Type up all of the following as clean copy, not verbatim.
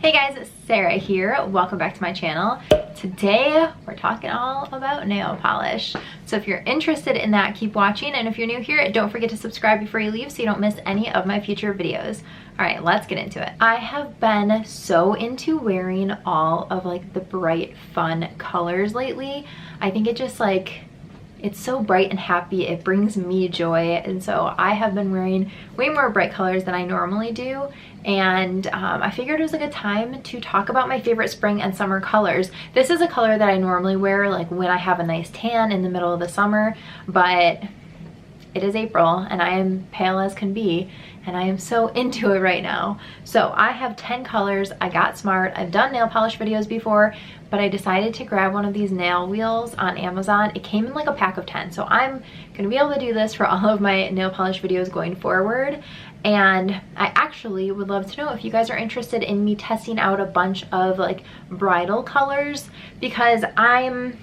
Hey guys, it's Sarah here. Welcome back to my channel. Today we're talking all about nail polish. So if you're interested in that, keep watching, and if you're new here, don't forget to subscribe before you leave so you don't miss any of my future videos. All right, let's get into it. I have been so into wearing all of like the bright, fun colors lately. I think it just it's so bright and happy. It brings me joy, and so I have been wearing way more bright colors than I normally do, and I figured it was a good time to talk about my favorite spring and summer colors. This is a color that I normally wear like when I have a nice tan in the middle of the summer, but it is April and I am pale as can be, and I am so into it right now. So I have 10 colors. I got smart. I've done nail polish videos before, but I decided to grab one of these nail wheels on Amazon. It came in like a pack of 10, so I'm gonna be able to do this for all of my nail polish videos going forward. And I actually would love to know if you guys are interested in me testing out a bunch of like bridal colors, because I'm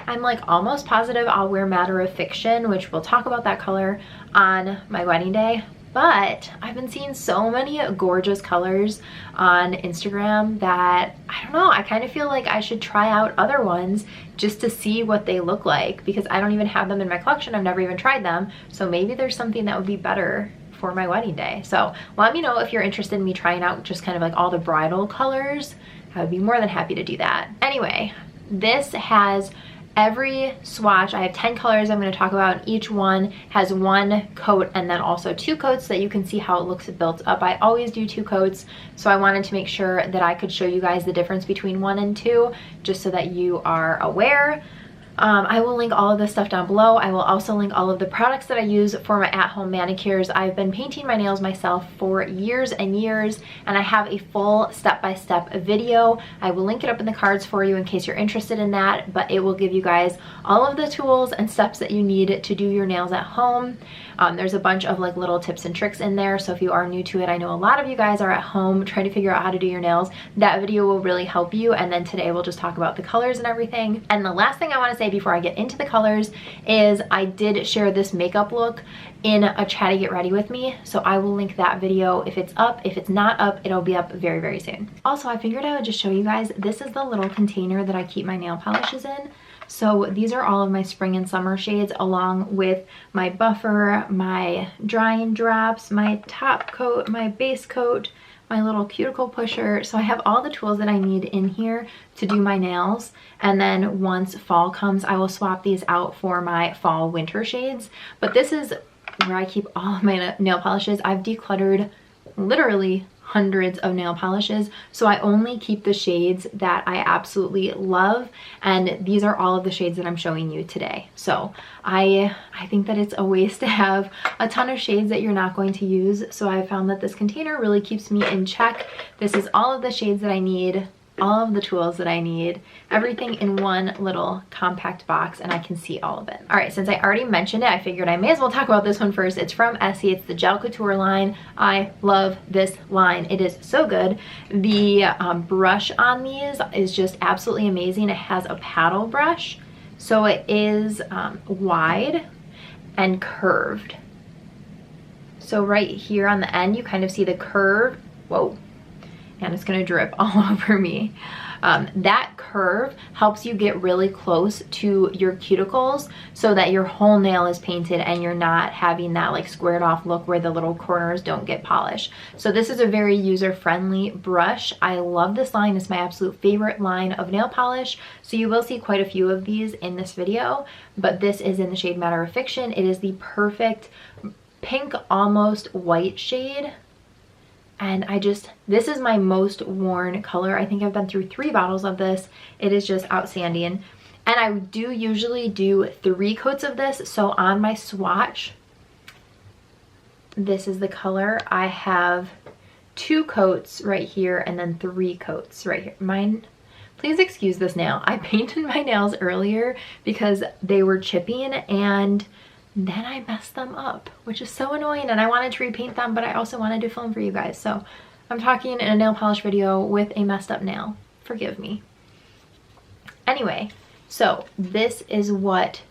like almost positive I'll wear Matter of Fiction, which we'll talk about that color on my wedding day. But I've been seeing so many gorgeous colors on Instagram that I don't know, I kind of feel like I should try out other ones just to see what they look like, because I don't even have them in my collection. I've never even tried them, so maybe there's something that would be better for my wedding day. So let me know if you're interested in me trying out just kind of like all the bridal colors. I would be more than happy to do that. Anyway, this has every swatch. I have 10 colors I'm going to talk about, and each one has one coat and then also two coats so that you can see how it looks built up. I always do two coats, so I wanted to make sure that I could show you guys the difference between one and two, just so that you are aware. I will link all of this stuff down below. I will also link all of the products that I use for my at-home manicures. I've been painting my nails myself for years and years, and I have a full step-by-step video. I will link it up in the cards for you in case you're interested in that, but it will give you guys all of the tools and steps that you need to do your nails at home. There's a bunch of like little tips and tricks in there, so if you are new to it, I know a lot of you guys are at home trying to figure out how to do your nails. That video will really help you, and then today we'll just talk about the colors and everything. And the last thing I want to say before I get into the colors is I did share this makeup look in a Chatty Get Ready with me, so I will link that video if it's up. If it's not up, it'll be up very, very soon. Also, I figured I would just show you guys, this is the little container that I keep my nail polishes in. So these are all of my spring and summer shades, along with my buffer, my drying drops, my top coat, my base coat, my little cuticle pusher. So I have all the tools that I need in here to do my nails. And then once fall comes, I will swap these out for my fall winter shades. But this is where I keep all of my nail polishes. I've decluttered literally hundreds of nail polishes, so I only keep the shades that I absolutely love, and these are all of the shades that I'm showing you today. So I think that it's a waste to have a ton of shades that you're not going to use, so I found that this container really keeps me in check. This is all of the shades that I need, all of the tools that I need, everything in one little compact box, and I can see all of it. All right, since I already mentioned it, I figured I may as well talk about this one first. It's from Essie. It's the Gel Couture line. I love this line. It is so good. The brush on these is just absolutely amazing. It has a paddle brush, so it is wide and curved. So right here on the end, you kind of see the curve. Whoa. And it's gonna drip all over me. That curve helps you get really close to your cuticles so that your whole nail is painted and you're not having that like squared off look where the little corners don't get polished. So this is a very user-friendly brush. I love this line. It's my absolute favorite line of nail polish. So you will see quite a few of these in this video, but this is in the shade Matter of Fiction. It is the perfect pink, almost white shade. And this is my most worn color. I think I've been through 3 bottles of this. It is just outstanding. And I do usually do 3 coats of this. So on my swatch, this is the color. I have 2 coats right here and then 3 coats right here. Mine, please excuse this nail. I painted my nails earlier because they were chipping, and then I messed them up, which is so annoying, and I wanted to repaint them, but I also wanted to film for you guys. So I'm talking in a nail polish video with a messed up nail. Forgive me. Anyway, so this is what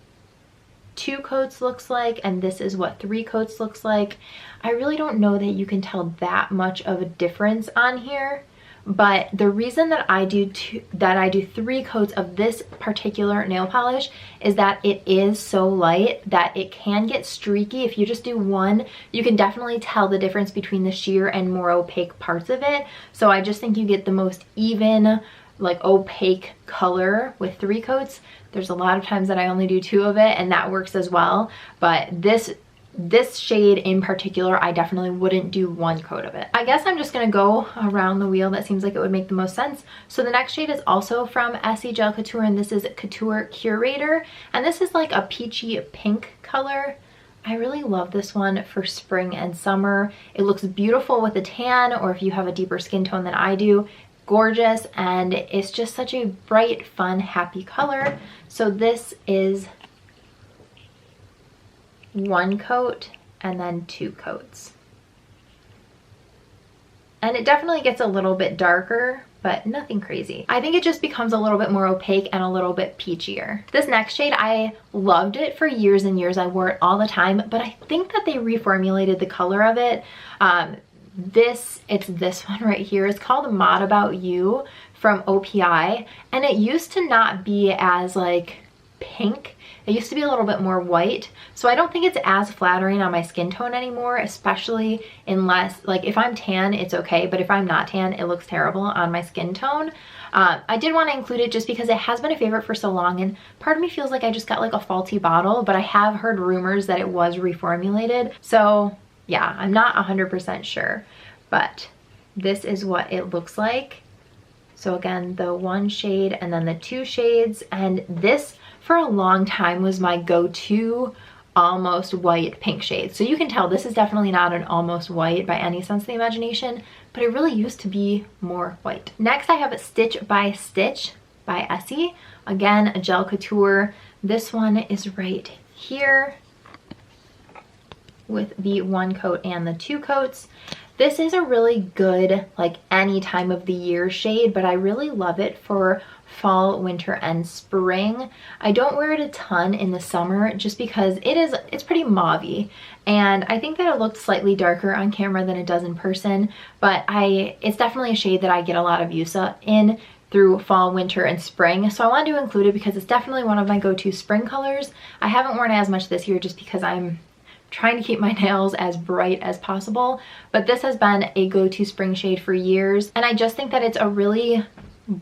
2 coats looks like, and this is what 3 coats looks like. I really don't know that you can tell that much of a difference on here, but the reason that I do 3 coats of this particular nail polish is that it is so light that it can get streaky. If you just do one, you can definitely tell the difference between the sheer and more opaque parts of it. So I just think you get the most even, like, opaque color with 3 coats. There's a lot of times that I only do 2 of it, and that works as well. But this shade in particular, I definitely wouldn't do 1 coat of it. I guess I'm just gonna go around the wheel. That seems like it would make the most sense. So the next shade is also from Essie Gel Couture, and this is Couture Curator. And this is like a peachy pink color. I really love this one for spring and summer. It looks beautiful with a tan, or if you have a deeper skin tone than I do, gorgeous. And it's just such a bright, fun, happy color. So this is 1 coat and then 2 coats. And it definitely gets a little bit darker, but nothing crazy. I think it just becomes a little bit more opaque and a little bit peachier. This next shade, I loved it for years and years. I wore it all the time, but I think that they reformulated the color of it. It's this one right here. It's called Mod About You from OPI, and it used to not be as like pink. It used to be a little bit more white, so I don't think it's as flattering on my skin tone anymore, especially unless, like, if I'm tan, it's okay, but if I'm not tan, it looks terrible on my skin tone. I did want to include it just because it has been a favorite for so long, and part of me feels like I just got like a faulty bottle, but I have heard rumors that it was reformulated, so yeah, I'm not 100% sure, but this is what it looks like. So again, the 1 shade and then the 2 shades, and this for a long time was my go-to almost white pink shade. So you can tell this is definitely not an almost white by any sense of the imagination, but it really used to be more white. Next I have Stitch by Stitch by Essie. Again, a gel couture. This one is right here with the 1 coat and the 2 coats. This is a really good, like, any time of the year shade, but I really love it for fall, winter, and spring. I don't wear it a ton in the summer just because it's pretty mauve-y, and I think that it looked slightly darker on camera than it does in person, but it's definitely a shade that I get a lot of use in through fall, winter, and spring. So I wanted to include it because it's definitely one of my go-to spring colors. I haven't worn it as much this year just because I'm trying to keep my nails as bright as possible, but this has been a go-to spring shade for years, and I just think that it's a really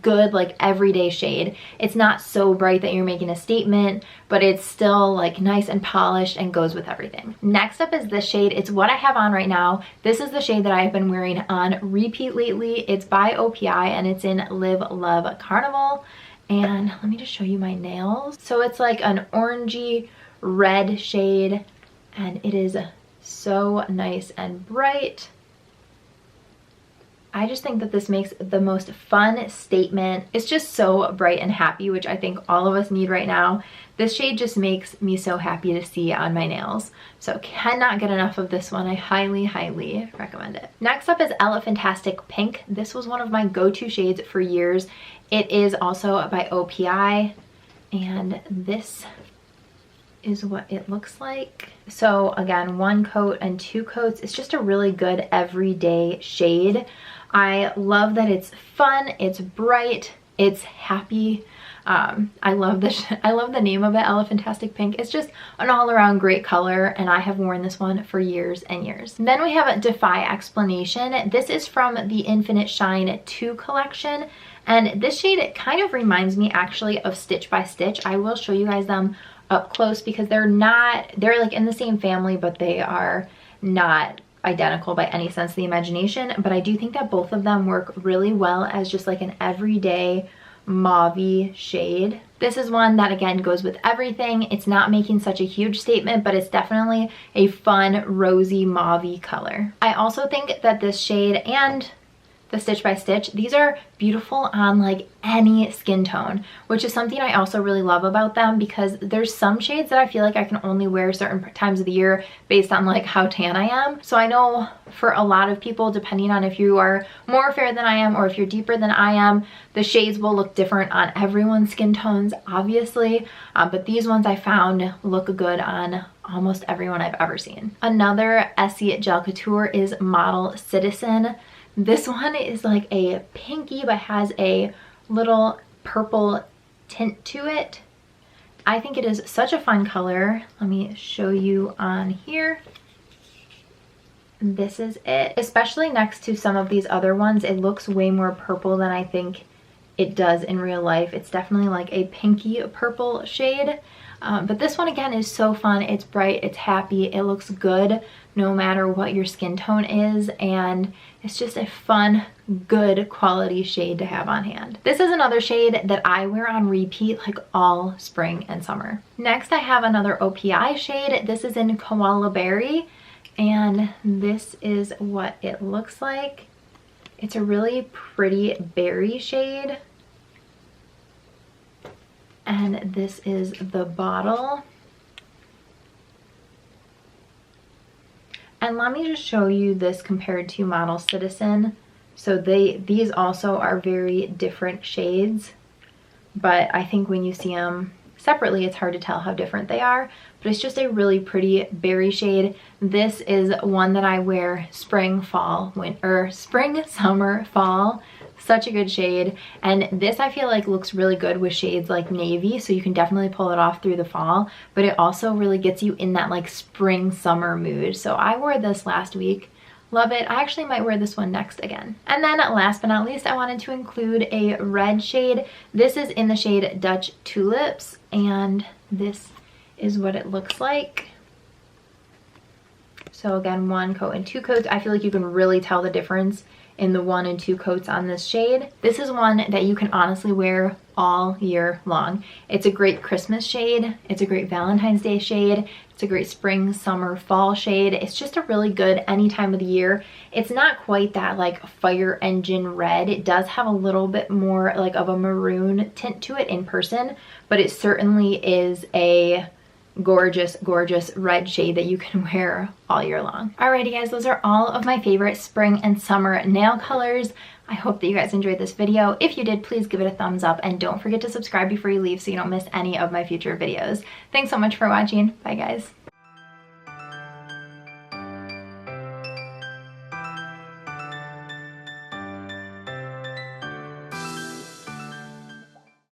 good, like, everyday shade. It's not so bright that you're making a statement, but it's still like nice and polished and goes with everything. Next up is this shade. It's what I have on right now. This is the shade that I've been wearing on repeat lately. It's by OPI and it's in Live Love Carnival. And let me just show you my nails. So it's like an orangey red shade, and it is so nice and bright. I just think that this makes the most fun statement. It's just so bright and happy, which I think all of us need right now. This shade just makes me so happy to see on my nails. So cannot get enough of this one. I highly, highly recommend it. Next up is Elephantastic Pink. This was one of my go-to shades for years. It is also by OPI, and this is what it looks like. So again, 1 coat and 2 coats. It's just a really good everyday shade. I love that it's fun, it's bright, it's happy. I love the name of it, Elephantastic Pink. It's just an all-around great color, and I have worn this one for years and years. Then we have Defy Explanation. This is from the Infinite Shine 2 collection, and this shade, it kind of reminds me actually of Stitch by Stitch. I will show you guys them up close because they're like in the same family, but they are not identical by any sense of the imagination. But I do think that both of them work really well as just like an everyday mauve-y shade. This is one that again goes with everything. It's not making such a huge statement, but it's definitely a fun rosy mauve-y color. I also think that this shade and the Stitch by Stitch, these are beautiful on like any skin tone, which is something I also really love about them, because there's some shades that I feel like I can only wear certain times of the year based on like how tan I am. So I know for a lot of people, depending on if you are more fair than I am or if you're deeper than I am, the shades will look different on everyone's skin tones, obviously, but these ones I found look good on almost everyone I've ever seen. Another Essie Gel Couture is Model Citizen. This one is like a pinky but has a little purple tint to it. I think it is such a fun color. Let me show you on here. This is it. Especially next to some of these other ones, it looks way more purple than I think it does in real life. It's definitely like a pinky purple shade. But this one again is so fun. It's bright, it's happy, it looks good no matter what your skin tone is, and it's just a fun, good quality shade to have on hand. This is another shade that I wear on repeat like all spring and summer. Next I have another OPI shade. This is in Koala Berry, and this is what it looks like. It's a really pretty berry shade. And this is the bottle. And let me just show you this compared to Model Citizen. So these also are very different shades, but I think when you see them separately, it's hard to tell how different they are, but it's just a really pretty berry shade. This is one that I wear spring, fall, winter, spring, summer, fall. Such a good shade. And this I feel like looks really good with shades like navy, so you can definitely pull it off through the fall, but it also really gets you in that like spring, summer mood. So I wore this last week. Love it. I actually might wear this one next again. And then last but not least, I wanted to include a red shade. This is in the shade Dutch Tulips, and this is what it looks like. So again, 1 coat and 2 coats. I feel like you can really tell the difference in the 1 and 2 coats on this shade. This is one that you can honestly wear all year long. It's a great Christmas shade. It's a great Valentine's Day shade. It's a great spring, summer, fall shade. It's just a really good any time of the year. It's not quite that like fire engine red. It does have a little bit more like of a maroon tint to it in person, but it certainly is a gorgeous, gorgeous red shade that you can wear all year long. Alrighty guys, those are all of my favorite spring and summer nail colors. I hope that you guys enjoyed this video. If you did, please give it a thumbs up and don't forget to subscribe before you leave so you don't miss any of my future videos. Thanks so much for watching. Bye guys.